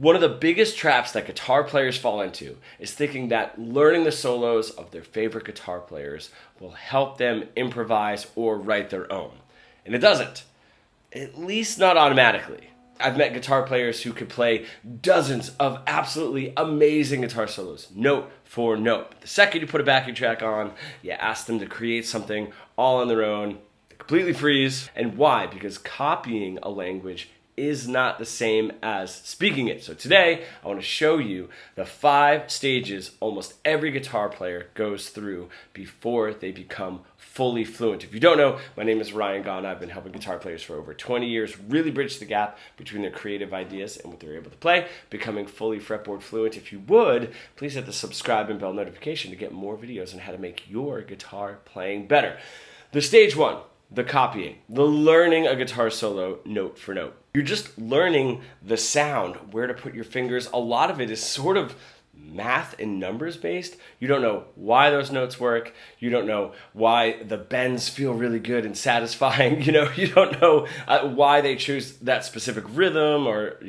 One of the biggest traps that guitar players fall into is thinking that learning the solos of their favorite guitar players will help them improvise or write their own. And it doesn't, at least not automatically. I've met guitar players who could play dozens of absolutely amazing guitar solos, note for note. But the second you put a backing track on, you ask them to create something all on their own, they completely freeze. And why? Because copying a language is not the same as speaking it. So today, I want to show you the 5 stages almost every guitar player goes through before they become fully fluent. If you don't know, my name is Ryan Gaughan. I've been helping guitar players for over 20 years, really bridge the gap between their creative ideas and what they're able to play, becoming fully fretboard fluent. If you would, please hit the subscribe and bell notification to get more videos on how to make your guitar playing better. The stage 1, the copying, the learning a guitar solo note for note. You're just learning the sound, where to put your fingers. A lot of it is sort of math and numbers based. You don't know why those notes work. You don't know why the bends feel really good and satisfying. You don't know why they choose that specific rhythm, or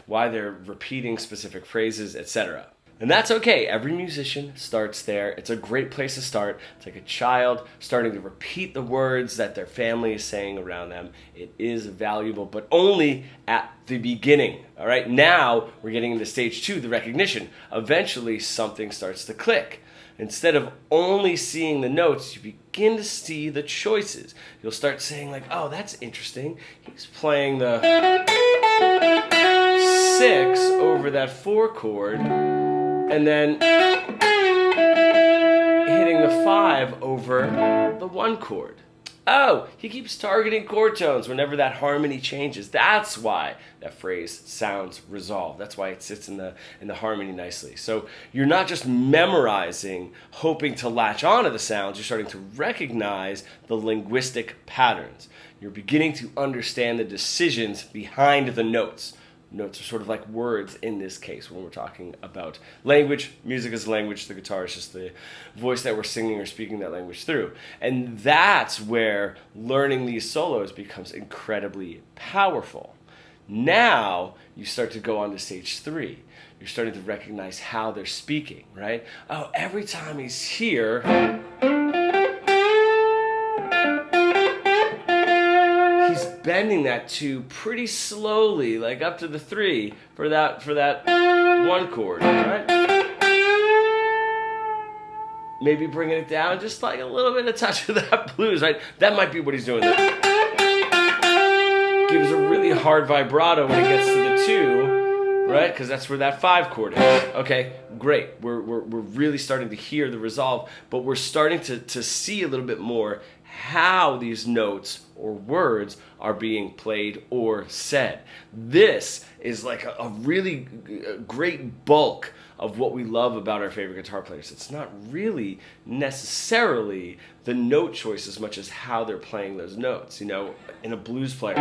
why they're repeating specific phrases, etc. And that's okay. Every musician starts there. It's a great place to start. It's like a child starting to repeat the words that their family is saying around them. It is valuable, but only at the beginning. All right, now we're getting into stage 2, the recognition. Eventually, something starts to click. Instead of only seeing the notes, you begin to see the choices. You'll start saying like, oh, that's interesting. He's playing the 6 over that 4 chord, and then hitting the 5 over the 1 chord. Oh, he keeps targeting chord tones whenever that harmony changes. That's why that phrase sounds resolved. That's why it sits in the harmony nicely. So you're not just memorizing, hoping to latch onto the sounds. You're starting to recognize the linguistic patterns. You're beginning to understand the decisions behind the notes. Notes are sort of like words in this case when we're talking about language. Music is language. The guitar is just the voice that we're singing or speaking that language through. And that's where learning these solos becomes incredibly powerful. Now you start to go on to stage 3. You're starting to recognize how they're speaking, right? Oh, every time he's here, bending that 2 pretty slowly, like up to the 3 for that 1 chord, right? Maybe bringing it down just like a little bit of touch of that blues, right? That might be what he's doing there. Gives a really hard vibrato when it gets to the 2, right? Because that's where that 5 chord is. Okay, great. We're really starting to hear the resolve, but we're starting to see a little bit more how these notes or words are being played or said. This is like a really great bulk of what we love about our favorite guitar players. It's not really necessarily the note choice as much as how they're playing those notes. In a blues player,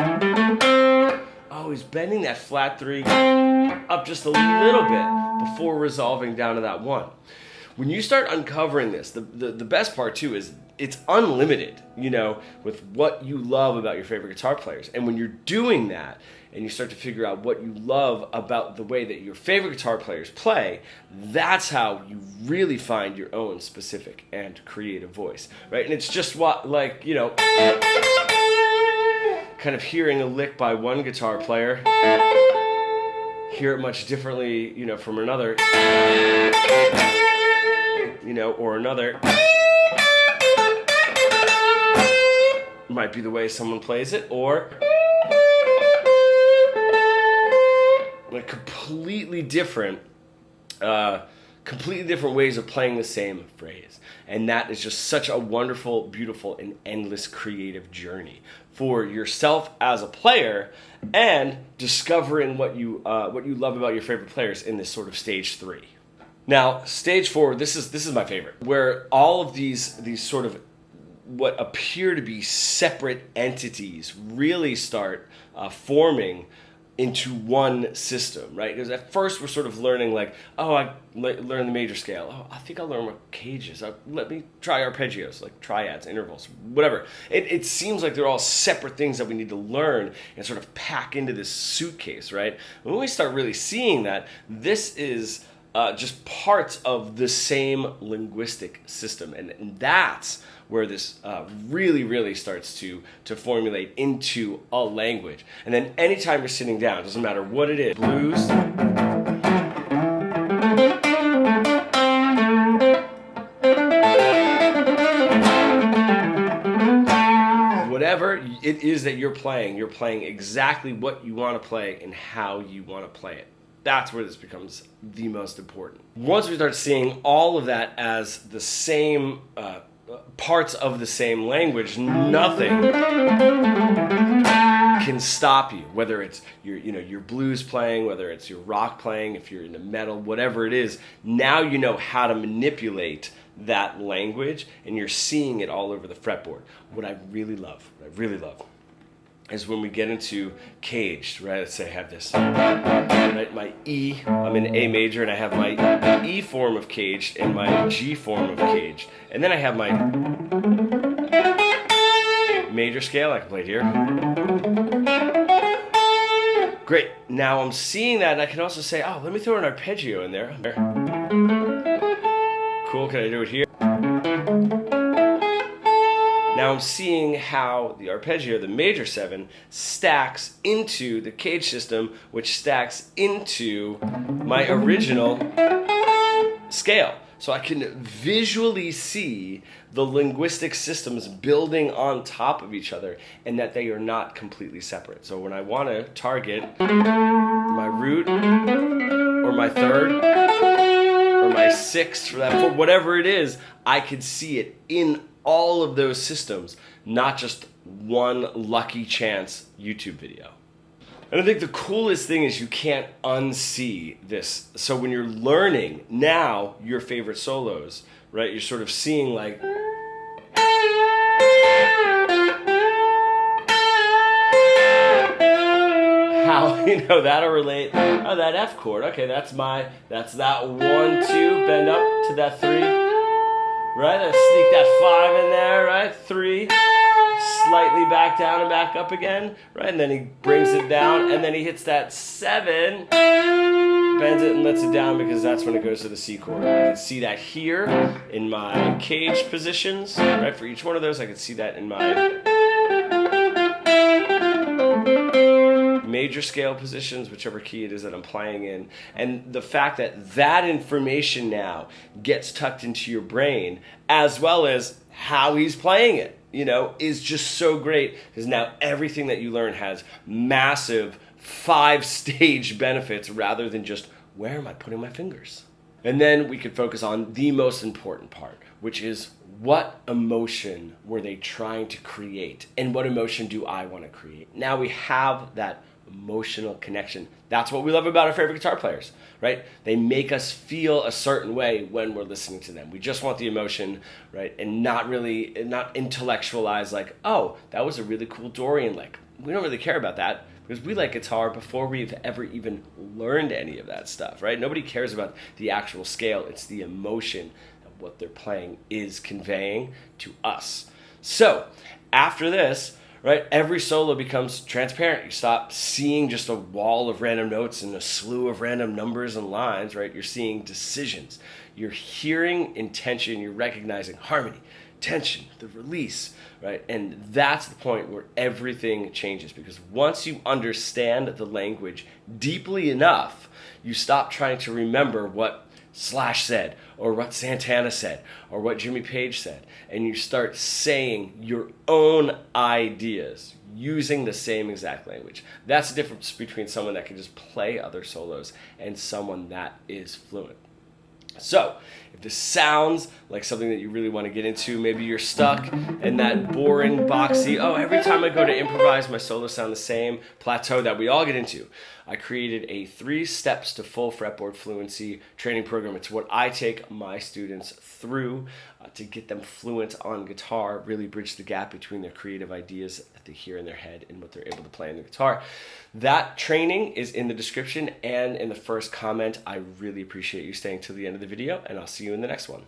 oh, he's bending that flat 3 up just a little bit before resolving down to that 1. When you start uncovering this, the best part too is it's unlimited, with what you love about your favorite guitar players. And when you're doing that and you start to figure out what you love about the way that your favorite guitar players play, that's how you really find your own specific and creative voice, right? And it's just kind of hearing a lick by one guitar player, hear it much differently, from another, or another. Might be the way someone plays it, or like completely different ways of playing the same phrase. And that is just such a wonderful, beautiful, and endless creative journey for yourself as a player, and discovering what you love about your favorite players in this sort of stage 3. Now, stage 4, this is my favorite, where all of these sort of what appear to be separate entities really start forming into one system, right? Because at first we're sort of learning like, oh, I learned the major scale. Oh, I think I'll learn what cages. Let me try arpeggios, like triads, intervals, whatever. It seems like they're all separate things that we need to learn and sort of pack into this suitcase, right? When we start really seeing that, this is just parts of the same linguistic system, and that's where this really starts to formulate into a language. And then anytime you're sitting down, it doesn't matter what it is, blues, whatever it is that you're playing exactly what you want to play and how you want to play it. That's where this becomes the most important. Once we start seeing all of that as the same parts of the same language, nothing can stop you. Whether it's your blues playing, whether it's your rock playing, if you're into metal, whatever it is, now you know how to manipulate that language, and you're seeing it all over the fretboard. What I really love is when we get into caged, right? Let's say I have this, right? My E, I'm in A major, and I have my E form of caged and my G form of caged. And then I have my major scale, I can play it here. Great, now I'm seeing that, and I can also say, oh, let me throw an arpeggio in there. Cool, can I do it here? Now I'm seeing how the arpeggio, the major 7, stacks into the cage system, which stacks into my original scale. So I can visually see the linguistic systems building on top of each other, and that they are not completely separate. So when I want to target my root or my third or my sixth for that, for whatever it is, I could see it in all of those systems, not just one lucky chance YouTube video. And I think the coolest thing is you can't unsee this. So when you're learning now your favorite solos, right, you're sort of seeing like, how, that'll relate. Oh, that F chord, okay, that's that 1, 2, bend up to that 3. Right, I sneak that 5 in there, right? 3, slightly back down and back up again, right? And then he brings it down, and then he hits that 7, bends it and lets it down, because that's when it goes to the C chord. I can see that here in my cage positions, right? For each one of those, I can see that in my major scale positions, whichever key it is that I'm playing in. And the fact that that information now gets tucked into your brain, as well as how he's playing it, is just so great, because now everything that you learn has massive 5-stage benefits rather than just, where am I putting my fingers? And then we could focus on the most important part, which is, what emotion were they trying to create? And what emotion do I want to create? Now we have that emotional connection. That's what we love about our favorite guitar players, right? They make us feel a certain way when we're listening to them. We just want the emotion, right? And not intellectualize like, oh, that was a really cool Dorian lick. We don't really care about that, because we like guitar before we've ever even learned any of that stuff, right? Nobody cares about the actual scale. It's the emotion of what they're playing is conveying to us. So after this, right, every solo becomes transparent. You stop seeing just a wall of random notes and a slew of random numbers and lines, right? You're seeing decisions. You're hearing intention. You're recognizing harmony, tension, the release, right? And that's the point where everything changes, because once you understand the language deeply enough, you stop trying to remember what Slash said, or what Santana said, or what Jimmy Page said, and you start saying your own ideas using the same exact language. That's the difference between someone that can just play other solos and someone that is fluent. So, if this sounds like something that you really want to get into, maybe you're stuck in that boring, boxy, every time I go to improvise, my solos sound the same plateau that we all get into. I created a 3 steps to full fretboard fluency training program. It's what I take my students through to get them fluent on guitar, really bridge the gap between their creative ideas that they hear in their head and what they're able to play on the guitar. That training is in the description and in the first comment. I really appreciate you staying till the end of the video, and I'll see you in the next one.